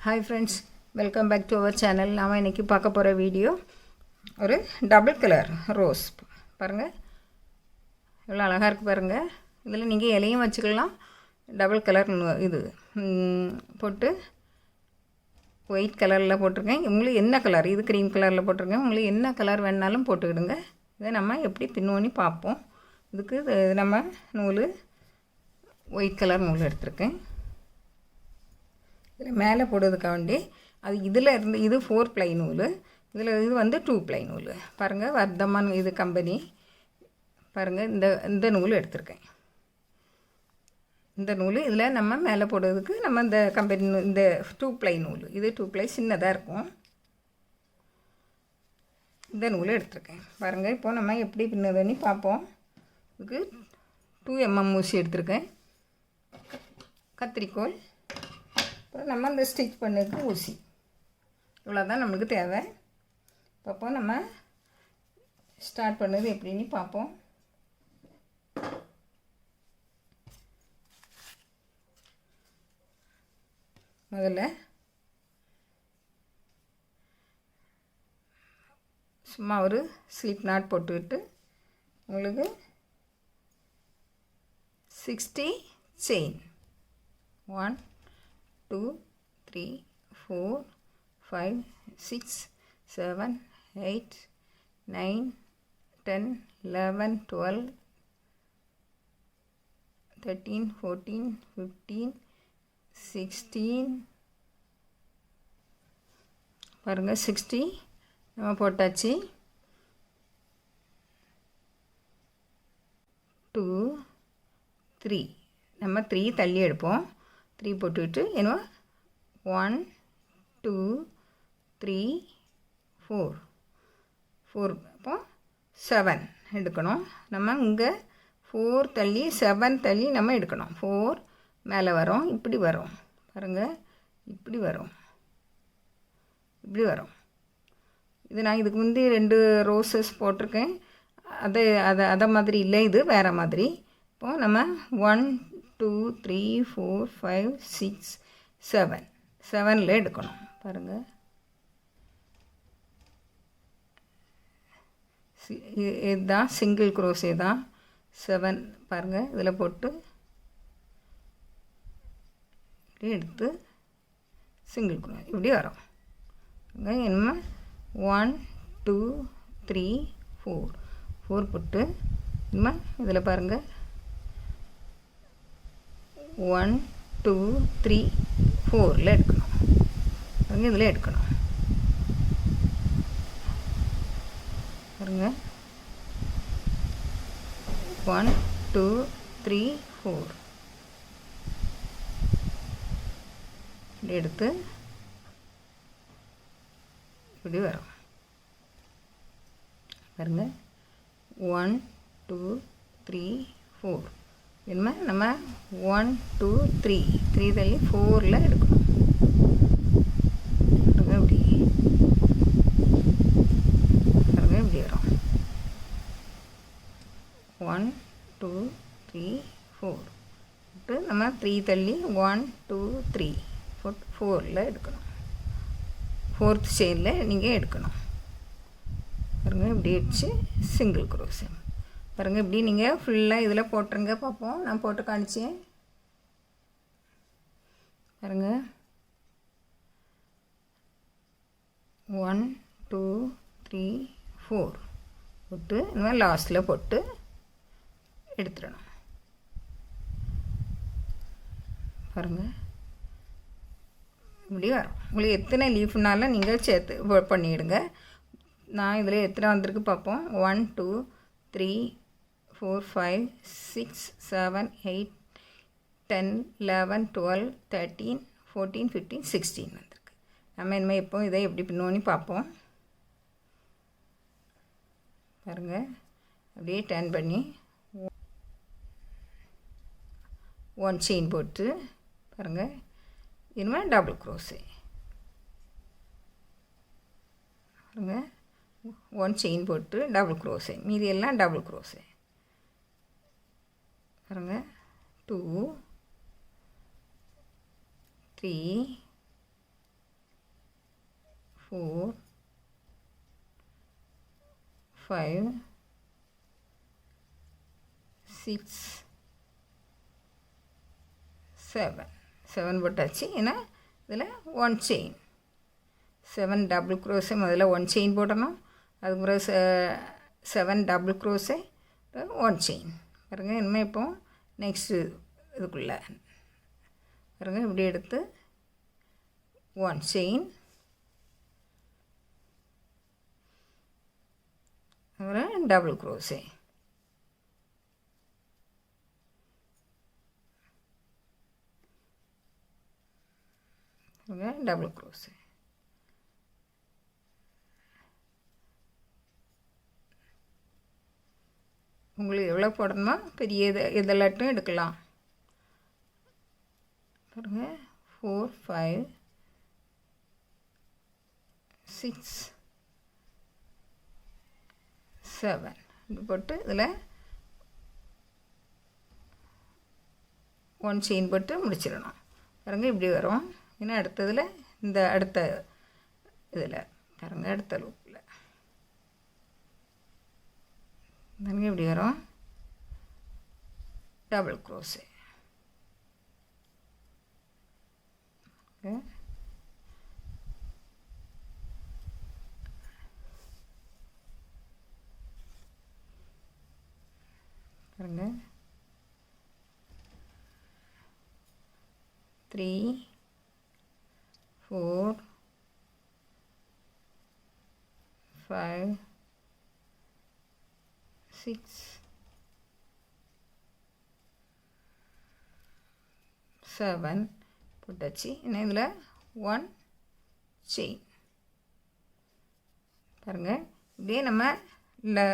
Hi friends, welcome back to our channel. நாம் இன்றைக்கி பார்க்க போகிற வீடியோ ஒரு டபுள் கலர் ரோஸ். பாருங்கள் எவ்வளோ அழகாக இருக்குது பாருங்கள். இதில் நீங்கள் இலையும் வச்சுக்கலாம். டபுள் கலர் இது போட்டு ஒயிட் கலரில் போட்டிருக்கேன். உங்களுக்கு என்ன கலர், இது க்ரீம் கலரில் போட்டிருக்கேன். உங்களுக்கு என்ன கலர் வேணாலும் போட்டுக்கிடுங்க. இதை நம்ம எப்படி பின்னோன்னு பார்ப்போம். இதுக்கு நம்ம நூல் ஒயிட் கலர் நூல் எடுத்திருக்கேன். இதில் மேலே போடுறதுக்காக வேண்டி அது இதில் இருந்து இது 4 ப்ளை நூல், இதில் இது வந்து 2 ப்ளை நூல். பாருங்கள், வர்தமான் இது கம்பெனி. பாருங்கள், இந்த நூல் எடுத்திருக்கேன். இந்த நூல் இதில் நம்ம மேலே போடுறதுக்கு நம்ம இந்த கம்பெனி இந்த 2 ப்ளை நூல், இது 2 ப்ளை சின்னதாக இருக்கும். இந்த நூல் எடுத்திருக்கேன். பாருங்கள், இப்போது நம்ம எப்படி பின்னதுன்னு பார்ப்போம். இதுக்கு 2 mm ஊசி எடுத்திருக்கேன், கத்திரிக்கோல், அப்புறம் நம்ம இந்த ஸ்டிச் பண்ணதுக்கு ஊசி. இவ்வளோ தான் நம்மளுக்கு தேவை. அப்போ நம்ம ஸ்டார்ட் பண்ணது எப்படின்னு பார்ப்போம். முதல்ல சும்மா ஒரு ஸ்லிப் நாட் போட்டுக்கிட்டு உங்களுக்கு 60 செயின் 1 2 3 4 5 6 7 8 9 10 11 12 13 14 15 16 பாருங்கள் 60 நம்ம போட்டாச்சு. 2 3 நம்ம 3 தள்ளி எடுப்போம். 3 போட்டுக்கிட்டு என்ன 1 2 3 4 அப்போ 7 எடுக்கணும். நம்ம இங்கே 4 தள்ளி 7 தள்ளி நம்ம எடுக்கணும். 4 மேலே வரும், இப்படி வரும் பாருங்கள், இப்படி வரும், இப்படி வரும். இது நான் இதுக்கு முந்தி 2 ரோசஸ் போட்டிருக்கேன். அதை மாதிரி இல்லை, இது வேறு மாதிரி. இப்போது நம்ம 1 2 3 4 5 6 7 7ல் எடுக்கணும். பாருங்கள், இதுதான் சிங்கிள் குரோஷே தான். 7 பாருங்கள், இதில் போட்டு இப்படி எடுத்து சிங்கிள் குரோஷே இப்படி வரும். என்ன 1 2 3 4 போட்டு நம்ம இதில் பாருங்கள் 1 2 3 4ல் எடுக்கணும். பாருங்கள், இதில் எடுக்கணும். பாருங்கள் 1 2 3 4 இப்படி எடுத்து இப்படி வரும். பாருங்கள் 1 2 3 4 என்ன நம்ம 1 2 3 தள்ளி 4ல் எடுக்கணும். இப்படி பாருங்கள், இப்படி வரும். 1 2 3 4 நம்ம 3 தள்ளி 1 2 3 4ல் எடுக்கணும். 4th செயினில் நீங்கள் எடுக்கணும். பாருங்கள், இப்படி அடிச்சு சிங்கிள் குரோஷே. பாருங்கள், இப்படி நீங்கள் ஃபுல்லாக இதில் போட்டுருங்க பார்ப்போம். நான் போட்டு காணிச்சேன். பாருங்கள் 1 2 3 4 போட்டு இந்த மாதிரி லாஸ்ட்டில் போட்டு எடுத்துடணும். பாருங்கள், இப்படி வரும். உங்களுக்கு எத்தனை லீஃப்னாலும் நீங்கள் சேர்த்து பண்ணிவிடுங்க. நான் இதில் எத்தனை வந்திருக்கு பார்ப்போம். 1 2 3 4 5 6 7 8 10 11 12 13 14 15 16 வந்திருக்கு. நம்ம இனிமேல் எப்போ இதை எப்படி பின்னோன்னு பார்ப்போம். பாருங்கள், அப்படியே டர்ன் பண்ணி 1 செயின் போட்டு பாருங்கள், இனிமேல் டபுள் குரோஷே. பாருங்கள், 1 செயின் போட்டு டபுள் குரோஷே, மீதி எல்லாம் டபுள் குரோஷே. பாருங்கள் 2 3 4 5 6 7 போட்டாச்சு. ஏன்னா இதில் 1 செயின் 7 டபுள் க்ரோஸே முதல்ல 1 செயின் போடணும். அதுக்கு பிறகு 7 டபுள் க்ரோஸே 1 செயின் பாருங்கள். இனிமேல் இப்போ நெக்ஸ்ட்டு இதுக்குள்ளே பாருங்கள் இப்படி எடுத்து 1 செயின் அப்புறம் டபுள் க்ரோஸே டபுள் க்ரோஸே உங்களுக்கு எவ்வளோ போடணுமோ பெரிய இதெல்லாட்டும் எடுக்கலாம் பாருங்கள். 4 5 6 7 இப்படி போட்டு இதில் 1 செயின் போட்டு முடிச்சிடணும் பாருங்கள். இப்படி வரும். ஏன்னா அடுத்ததில் இந்த அடுத்த இதில் பாருங்கள் அடுத்த லூப்பில் பாருங்கள் இப்படி வரும். டபுள் க்ரோஸே பாருங்கள். 3 4 5 6 7 போட்டாச்சு. இன்னும் இதில் 1 செயின் பாருங்கள். இப்படியே நம்ம இல்லை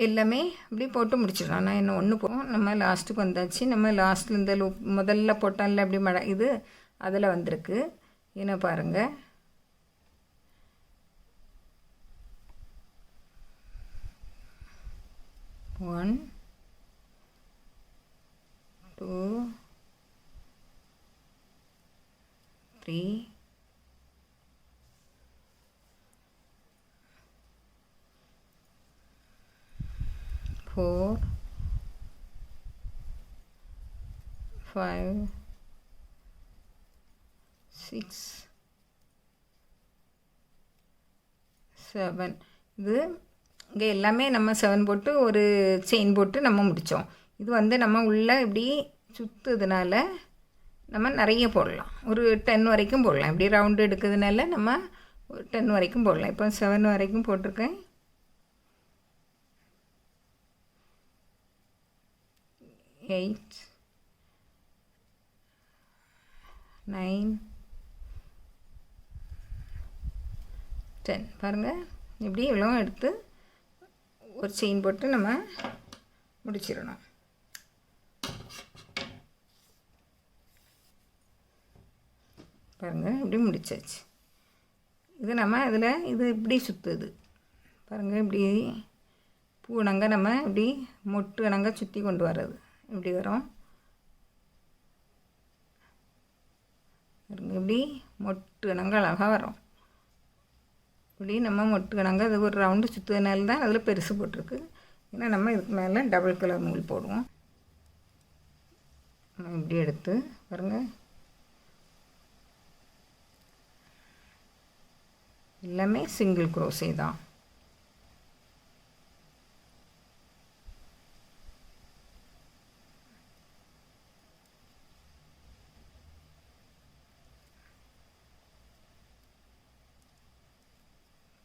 எல்லாமே இப்படி போட்டு முடிச்சிடலாம். நான் இன்னும் ஒன்று போவோம். நம்ம லாஸ்ட்டுக்கு வந்தாச்சு. நம்ம லாஸ்ட்டில் இந்த லூப் முதல்ல போட்டால அப்படி இது அதில் வந்திருக்கு. என்ன பாருங்கள். ஒன் 2 3 4 5 6 7 இது இங்கே எல்லாமே நம்ம 7 போட்டு ஒரு செயின் போட்டு நம்ம முடித்தோம். இது வந்து நம்ம உள்ளே இப்படி சுற்றுறதுனால நம்ம நிறைய போடலாம். ஒரு 10 வரைக்கும் போடலாம். இப்படி ரவுண்டு எடுக்கிறதுனால நம்ம ஒரு 10 வரைக்கும் போடலாம். இப்போ 7 வரைக்கும் போட்டிருக்கேன். 8 9 10 பாருங்கள். இப்படி இவ்வளோ எடுத்து ஒரு செயின் போட்டு நம்ம முடிச்சிடணும். பாருங்கள் இப்படி முடிச்சாச்சு. இது நம்ம இதில் இது இப்படி சுற்றுது பாருங்கள். இப்படி பூனங்க நம்ம இப்படி மொட்டு இணங்க சுற்றி கொண்டு வர்றது இப்படி வரும். இப்படி மொட்டு இணங்க அழகாக வரும். இப்படி நம்ம மொட்டு இணங்க அது ஒரு ரவுண்டு சுற்றுறதுனால தான் அதில் பெருசு போட்டிருக்கு. ஏன்னா நம்ம இதுக்கு மேலே டபுள் கலர் நூல் போடுவோம். இப்படி எடுத்து பாருங்கள். எல்லாமே சிங்கிள் க்ரோஷே தான்.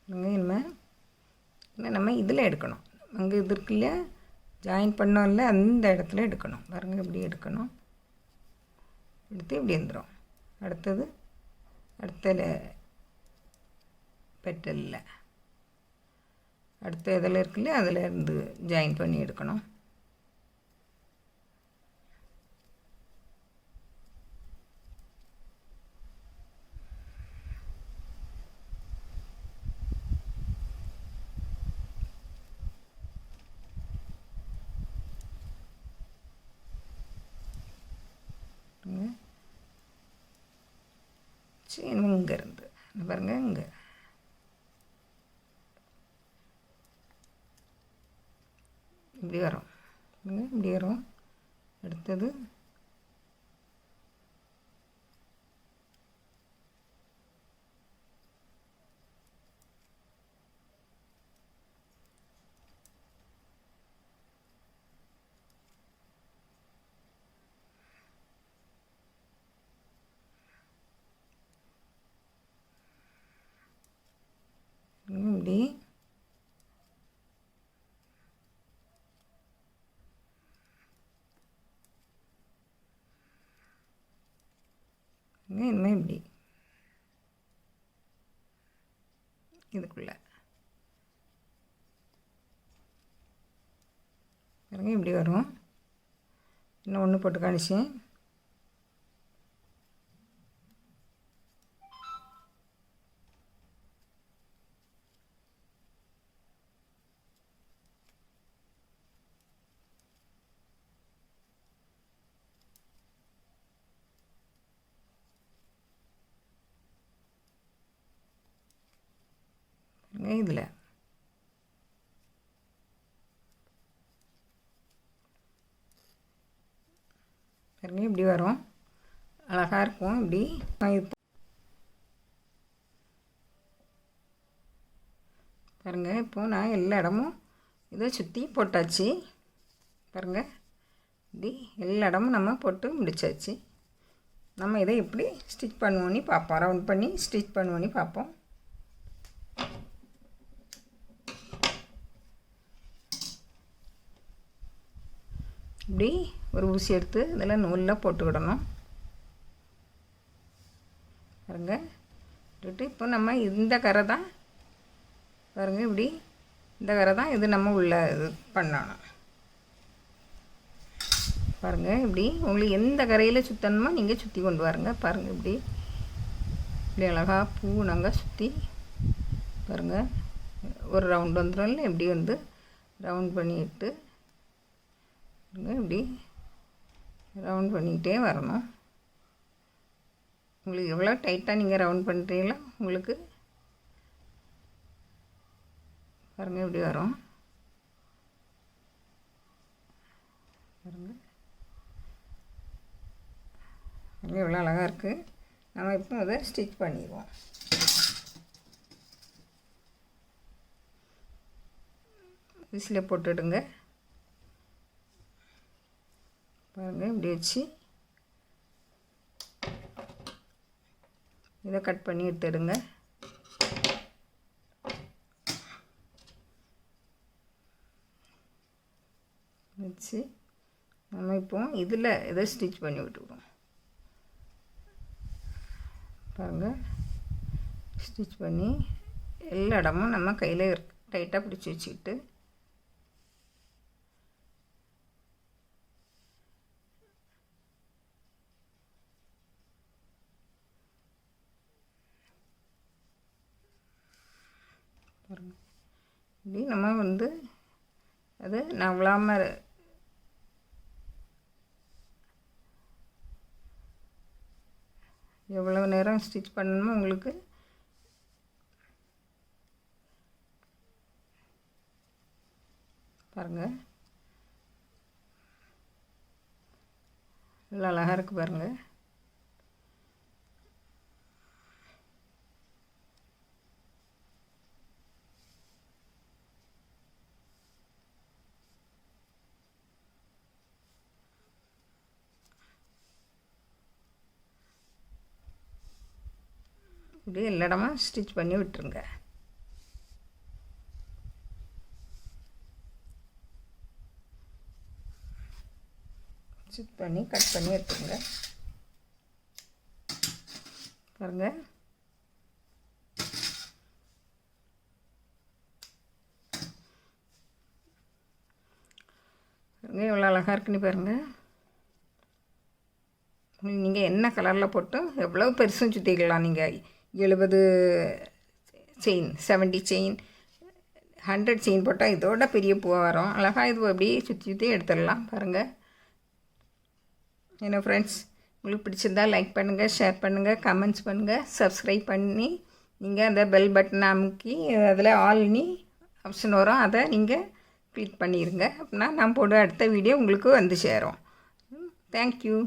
இனிமேல் நம்ம இதில் எடுக்கணும். அங்கே இது இருக்குல்ல ஜாயின் பண்ணோம்ல அந்த இடத்துல எடுக்கணும். பாருங்கள் இப்படி எடுக்கணும். எடுத்து இப்படி வந்துடும். அடுத்தது அடுத்த பெட்டலில் அடுத்த இதில் இருக்குல்ல அதில் இருந்து ஜாயின் பண்ணி எடுக்கணும். இங்கேருந்து பாருங்கள், இங்கே இப்படி வரும், இப்படி வரும். அடுத்தது இப்படி இனிமேல் இப்படி இதுக்குள்ளே பாருங்க, இப்படி வரும். இன்னும் ஒன்று போட்டு காணிச்சேன். இதில் பாருங்க, இப்படி வரும். அழகாக இருக்கும். இப்படி பாருங்கள், இப்போது நான் எல்லா இடமும் இதை சுற்றி போட்டாச்சு. பாருங்கள், இப்படி எல்லா இடமும் நம்ம போட்டு முடிச்சாச்சு. நம்ம இதை எப்படி ஸ்டிச் பண்ணுவோன்னு பார்ப்போம். ரவுண்ட் பண்ணி ஸ்டிச் பண்ணுவோன்னு பார்ப்போம். இப்படி ஒரு ஊசி எடுத்து இதில் நூலில் போட்டுக்கிடணும். பாருங்க, போட்டுட்டு இப்போ நம்ம இந்த கரை தான் பாருங்கள், இப்படி இந்த கரை தான் இது நம்ம உள்ளே இது பண்ணணும். பாருங்கள், இப்படி உங்களுக்கு எந்த கரையில் சுற்றணுமோ நீங்கள் சுற்றி கொண்டு வாருங்க. பாருங்கள், இப்படி இப்படி அழகாக பூ நாங்கள் சுற்றி பாருங்கள், ஒரு ரவுண்ட் வந்துடும். இல்லை இப்படி வந்து ரவுண்ட் பண்ணிட்டு இப்படி ரவுண்ட் பண்ணிக்கிட்டே வரணும். உங்களுக்கு எவ்வளோ டைட்டாக நீங்கள் ரவுண்ட் பண்ணுறீங்களோ உங்களுக்கு பாருங்கள், இப்படி வரும். பாருங்கள், பாருங்கள் எவ்வளோ அழகாக இருக்குது. நம்ம இப்போ அதை ஸ்டிச் பண்ணிடுவோம். விசில் போட்டுடுங்க. பாருங்கள், இப்படி வச்சு இதை கட் பண்ணி எடுத்துடுங்க. வச்சு நம்ம இப்போ இதில் இதை ஸ்டிச் பண்ணி விட்டுவிடுவோம். பாருங்கள், ஸ்டிச் பண்ணி எல்லா இடமும் நம்ம கையில் டைட்டாக பிடிச்சி வச்சுக்கிட்டு பாருங்கள், இப்படி நம்ம வந்து அது நவலாமல் எவ்வளோ நேரம் ஸ்டிச் பண்ணணுமோ உங்களுக்கு பாருங்கள், நல்லா அழகாக இருக்குது. பாருங்கள், இப்படி எல்லா இடமும் ஸ்டிச் பண்ணி விட்டுருங்க. ஸ்டிச் பண்ணி கட் பண்ணி எடுத்துருங்க. பாருங்கள், எவ்வளோ அழகாக இருக்குன்னு பாருங்கள். நீங்கள் என்ன கலரில் போட்டும் எவ்வளோ பெருசும் சுற்றிக்கலாம். நீங்கள் 70 செயின், 70 செயின், 100 செயின் போட்டால் இதோட பெரிய பூவாக வரும். அழகாக இது அப்படியே சுற்றி சுற்றி எடுத்துடலாம். பாருங்கள், என்ன ஃப்ரெண்ட்ஸ், உங்களுக்கு பிடிச்சிருந்தால் லைக் பண்ணுங்கள், ஷேர் பண்ணுங்கள், கமெண்ட்ஸ் பண்ணுங்கள், சப்ஸ்கிரைப் பண்ணி நீங்கள் அந்த பெல் பட்டன் அமுக்கி அதில் ஆல்னி ஆப்ஷன் வரும், அதை நீங்கள் கிளிக் பண்ணிடுங்க. அப்படின்னா நான் போடுற அடுத்த வீடியோ உங்களுக்கு வந்து சேரும். தேங்க்யூ.